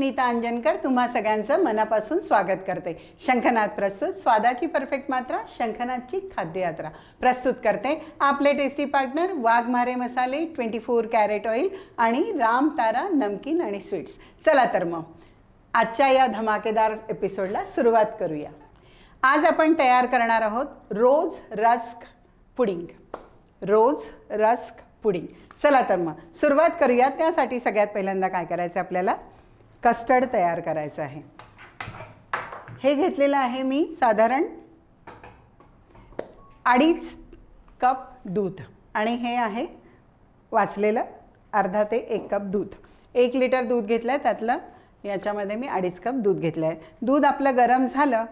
नीता अंजनकर तुम्हा सगळ्यांचं मनापासून स्वागत करते। शंखनाद प्रस्तुत स्वादाची परफेक्ट मात्रा शंखनादची खाद्य यात्रा प्रस्तुत करते आपले टेस्टी पार्टनर वाघमारे मसाले 24 कॅरेट ऑइल आणि राम तारा नमकीन आणि स्वीट्स। चला तर मग आजच्या या धमाकेदार एपिसोडला सुरुवात करूया। आज आपण तयार करणार आहोत रोज रस्क पुडिंग। रोज रस्क पुडिंग। चला तर मग सुरुवात करूया। त्यासाठी सगळ्यात पहिल्यांदा काय करायचं आपल्याला कस्टर्ड तयार करायचं आहे। हे घेतलेलं आहे मी साधारण 2.5 कप दूध आणि हे आहे वाचलेलं अर्धा ते 1 कप दूध। 1 लिटर दूध घेतलंय, त्यातलं याच्यामध्ये मी 2.5 कप दूध घेतलं आहे। दूध आपलं गरम झालं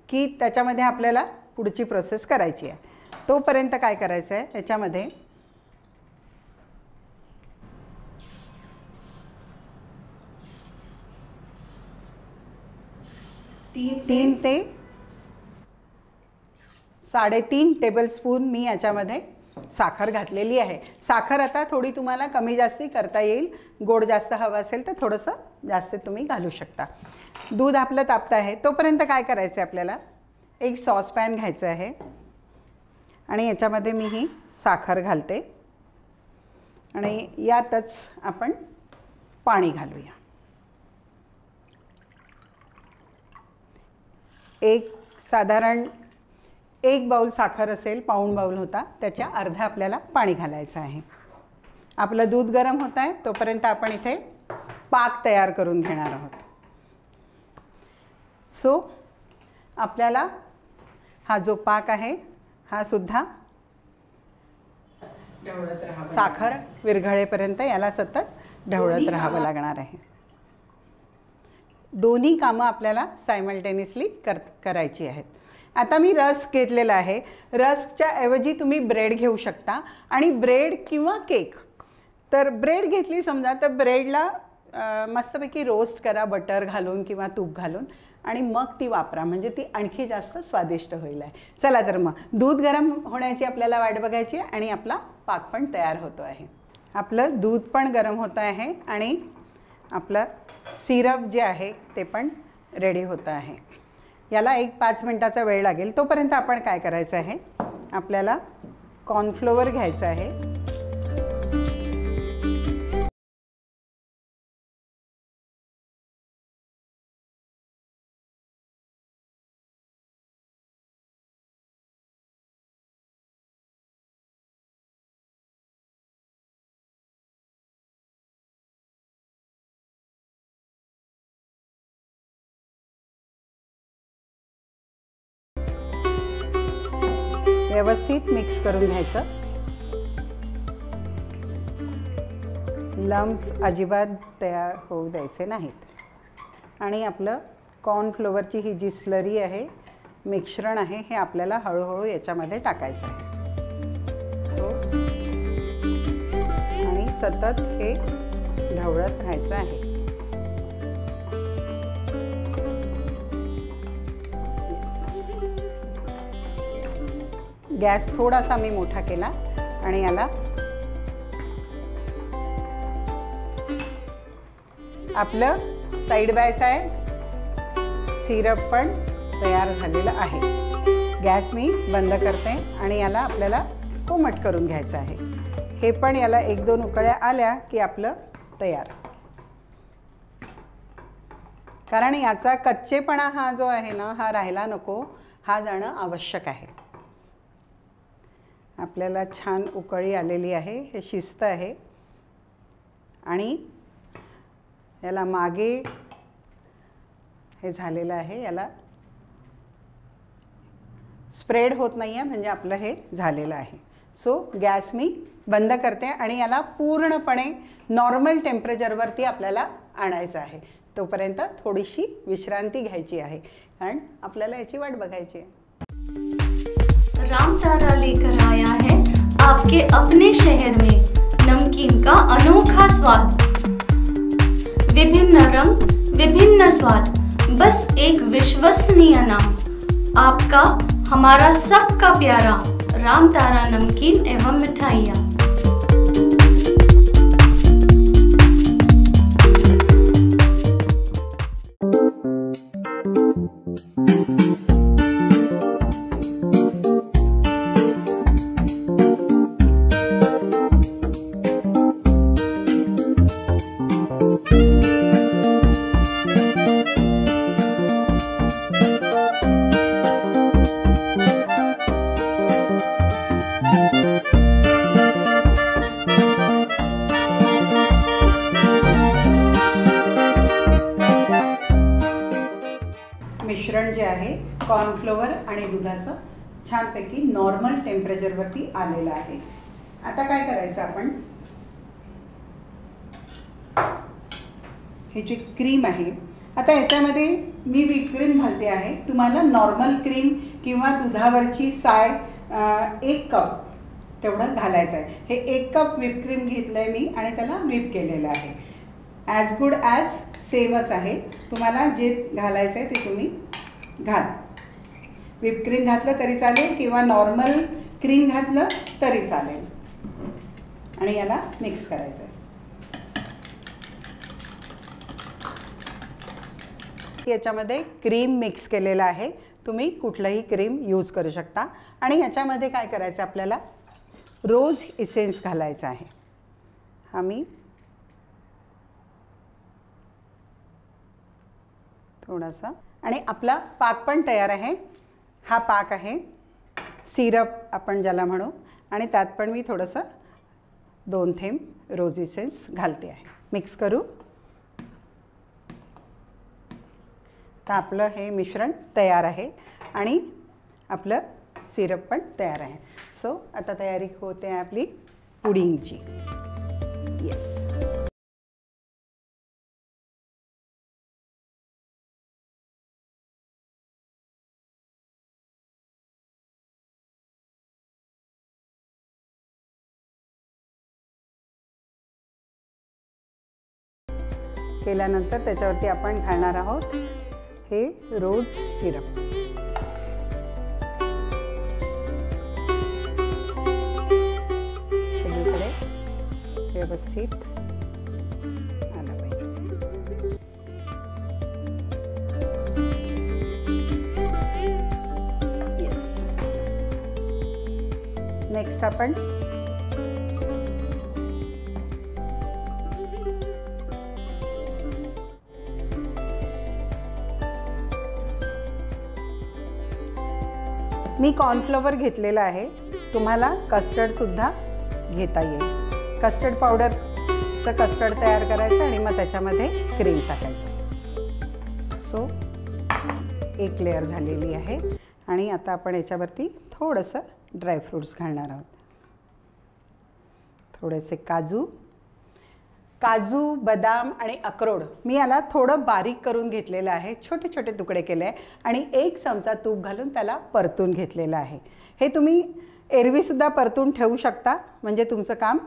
की त्याच्यामध्ये आपल्याला पुढची प्रोसेस करायची आहे। तोपर्यंत काय करायचं आहे, त्याच्यामध्ये 3 ते 3.5 टेबलस्पून मी याच्यामध्ये साखर घातलेली आहे। साखर आता थोडी तुम्हाला कमी जास्ती करता येईल। गोड जास्त हवं असेल तर थोडंसं जास्त तुम्ही घालू शकता। दूध आपलं तापतं आहे तोपर्यंत काय करायचं आहे, आपल्याला एक सॉसपॅन घ्यायचं आहे आणि याच्यामध्ये मी ही साखर घालते आणि यातच आपण पाणी घालूया। साधारण 1 बाउल साखर असेल, पाऊण बाउल होता, त्याच्या अर्धा आपल्याला पाणी घालायचं आहे। आपलं दूध गरम होत आहे तोपर्यंत आपण इथे पाक तयार करून घेणार आहोत। सो आपल्याला हा जो पाक आहे हा सुद्धा ढवळत राहावा, साखर विरघळेपर्यंत याला सतत ढवळत राहावं लागणार आहे। दोन्ही कामं आपल्याला सायमल्टेनियसली करायची आहेत। आता मी रस्क घेतलेला आहे। रस्कच्या ऐवजी तुम्ही ब्रेड घेऊ शकता आणि ब्रेड किंवा केक। तर ब्रेड घेतली समजा तर ब्रेडला मस्तपैकी रोस्ट करा बटर घालून किंवा तूप घालून आणि मग ती वापरा, म्हणजे ती आणखी जास्त स्वादिष्ट होईल आहे। चला तर मग दूध गरम होण्याची आपल्याला वाट बघायची आणि आपला पाक पण तयार होतो आहे। आपलं दूध पण गरम होतं आहे आणि आपलं सिरप जे आहे ते पण रेडी होतं आहे। याला 5 मिनिटाचा वेळ लागेल। तोपर्यंत आपण काय करायचं आहे, आपल्याला कॉर्नफ्लोअर घ्यायचं आहे। व्यवस्थित मिक्स करून घ्यायचं। लम्स अजिबात तयार होऊ द्यायचे नाहीत आणि आपलं कॉर्नफ्लोअरची ही जी स्लरी आहे, मिश्रण आहे, हे आपल्याला हळूहळू याच्यामध्ये टाकायचं आहे आणि सतत हे ढवळत राहायचं आहे। गॅस थोडासा मी मोठा केला आणि याला आपलं साइड बाय साइड सिरप पण तयार झालेलं आहे। गॅस मी बंद करते आणि याला आपल्याला कोमट करून घ्यायचं आहे। हे पण याला 1-2 उकळ्या आल्या की आपलं तयार, कारण याचा कच्चेपणा हा जो आहे ना हा राहायला नको, हा जाणं आवश्यक आहे। आपल्याला छान उकळी आलेली आहे, हे शिस्त आहे आणि याला मागे हे झालेलं आहे, याला स्प्रेड होत नाही आहे, म्हणजे आपलं हे झालेलं आहे। सो गॅस मी बंद करते आणि याला पूर्णपणे नॉर्मल टेम्परेचरवरती आपल्याला आणायचं आहे। तोपर्यंत थोडीशी विश्रांती घ्यायची आहे, कारण आपल्याला याची वाट बघायची आहे। राम तारा लेकर आया है आपके अपने शहर में नमकीन का अनोखा स्वाद। विभिन्न रंग, विभिन्न स्वाद, बस एक विश्वसनीय नाम, आपका हमारा सबका प्यारा राम तारा नमकीन एवं मिठाइयाँ। मिश्रण जे आहे कॉर्नफ्लोअर आणि दुधाचं छानपैकी नॉर्मल टेम्परेचरवरती आलेलं आहे. आता काय करायचं आपण, हे जी क्रीम आहे, आता याच्यामध्ये मी व्हिप क्रीम घालते आहे. तुम्हाला नॉर्मल क्रीम किंवा दुधावरची साय 1 कप तेवढं घालायचं आहे. हे 1 कप व्हिप क्रीम घेतलं आहे मी आणि त्याला व्हिप केलेलं आहे. ॲज गुड ॲज सेमच आहे. तुम्हाला जे घालायचं आहे ते तुम्ही घाला. व्हिप क्रीम घातलं तरी चालेल किंवा नॉर्मल क्रीम घातलं तरी चालेल. आणि याला मिक्स करायचं आहे. याच्यामध्ये क्रीम मिक्स केलेला आहे. तुम्ही कुठलंही क्रीम यूज करू शकता. आणि याच्यामध्ये काय करायचं, आपल्याला रोज इसेन्स घालायचा आहे. हा मी थोडासा, आणि आपला पाक पण तयार आहे. हा पाक आहे सिरप आपण ज्याला म्हणू, आणि त्यात पण मी थोडंसं 2 थेंब रोज इसेन्स घालते आहे. मिक्स करू. तर आपलं हे मिश्रण तयार आहे आणि आपलं सिरप पण तयार आहे. सो आता तयारी होते आहे आपली पुडिंगची. येस. केल्यानंतर त्याच्यावरती आपण घालणार आहोत हे रोज सिरप. सगळीकडे व्यवस्थित आलं पाहिजे. येस. नेक्स्ट आपण मी कॉर्नफ्लोअर घेतलेला आहे. तुम्हाला कस्टर्डसुद्धा घेता येईल. कस्टर्ड पावडरचं कस्टर्ड तयार करायचं आणि मग त्याच्यामध्ये क्रीम टाकायचं. सो 1 लेअर झालेली आहे. आणि आता आपण याच्यावरती थोडंसं ड्रायफ्रूट्स घालणार आहोत. थोडेसे काजू, बदाम आणि अक्रोड मी याला थोडं बारीक करून घेतलेलं आहे. छोटे छोटे तुकडे केले आहे आणि 1 चमचा तूप घालून त्याला परतून घेतलेलं आहे. हे तुम्ही एरवीसुद्धा परतून ठेवू शकता, म्हणजे तुमचं काम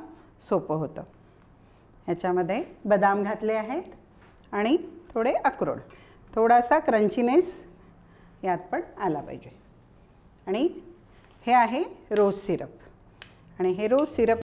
सोपं होतं. ह्याच्यामध्ये बदाम घातले आहेत आणि थोडे अक्रोड. थोडासा क्रंचीनेस यात पण आला पाहिजे. आणि हे आहे रोज सिरप. आणि हे रोज सिरप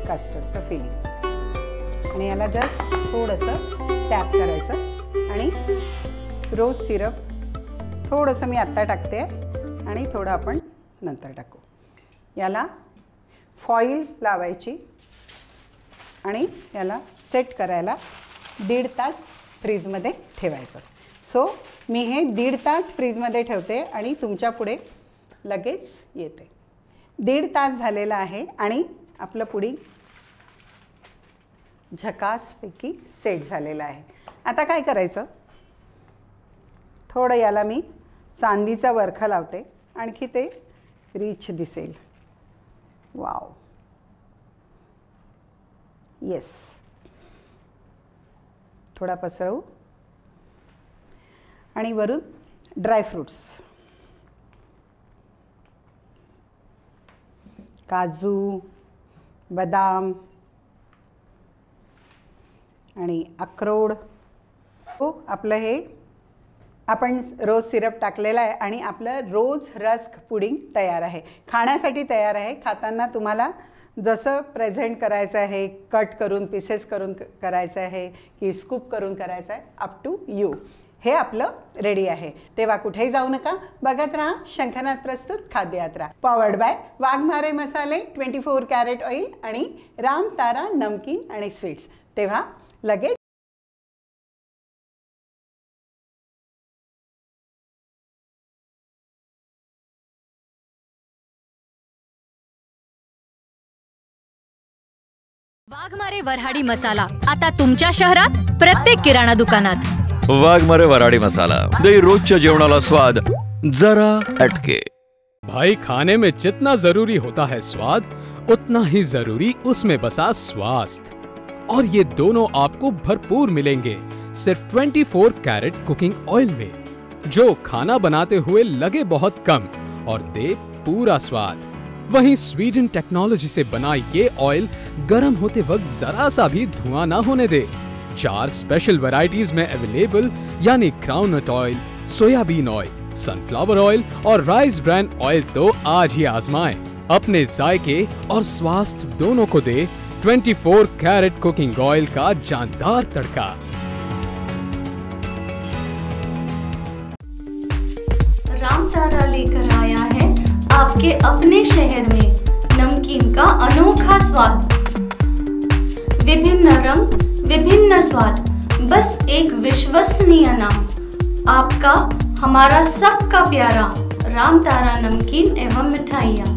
कस्टर्डचं फिलिंग. आणि याला जस्ट थोडंसं टॅप करायचं. आणि रोज सिरप थोडंसं मी आत्ता टाकते आणि थोडं आपण नंतर टाकू. याला फॉईल लावायची आणि याला सेट करायला 1.5 तास फ्रीजमध्ये ठेवायचं. सो मी हे 1.5 तास फ्रीजमध्ये ठेवते आणि तुमच्या पुढे लगेच येते. 1.5 तास झालेला आहे आणि आपलं पुडिंग झकासपैकी सेट झालेलं आहे. आता काय करायचं, थोडं याला मी चांदीचा वरखा लावते, आणखी ते रिच दिसेल. Wow, yes. थोडा पसरवू आणि वरून ड्रायफ्रूट्स, काजू, बदाम आणि अक्रोड. हो, आपलं हे आपण रोज सिरप टाकलेला आहे आणि आपलं रोज रस्क पुडिंग तयार आहे, खाण्यासाठी तयार आहे. खाताना तुम्हाला जसं प्रेझेंट करायचं आहे, कट करून पीसेस करून करायचं आहे की स्कूप करून करायचं आहे, अप टू यू. हे आपलं रेडी आहे. तेव्हा कुठेही जाऊ नका, बघत राहा शंखनाद प्रस्तुत खाद्ययात्रा, पॉवर्ड बाय वाघमारे मसाले, 24 कॅरेट ऑइल आणि राम तारा नमकीन आणि स्वीट्स. तेव्हा लगेच वाघमारे वऱ्हाडी मसाला आता तुमच्या शहरात प्रत्येक किराणा दुकानात. वाघमारे वऱ्हाडी मसाला दे रोजच्या जेवणाला स्वाद जरा हटके. भाई, खाने में जितना जरूरी होता है स्वाद, उतना ही जरूरी उसमें बसा स्वास्थ्य, और ये दोनों आपको भरपूर मिलेंगे सिर्फ 24 कैरेट कुकिंग ऑयल में, जो खाना बनाते हुए लगे बहुत कम और दे पूरा स्वाद. वहीं स्वीडन टेक्नोलॉजी से बना ये ऑयल गर्म होते वक्त जरा सा भी धुआं ना होने दे. 4 स्पेशल वैरायटीज में अवेलेबल, यानी groundnut oil, soybean oil, sunflower oil और राइस ब्रांड ऑयल. तो आज ही आजमाएं, अपने जायके और स्वास्थ्य दोनों को दे 24 कैरेट कुकिंग ऑयल का जानदार तड़का. रामतारा लेकर आया है आपके अपने शहर में नमकीन का अनोखा स्वाद. विभिन्न रंग, विभिन्न स्वाद, बस एक विश्वसनीय नाम. आपका, हमारा सबका प्यारा रामतारा नमकीन एवं मिठाइयाँ.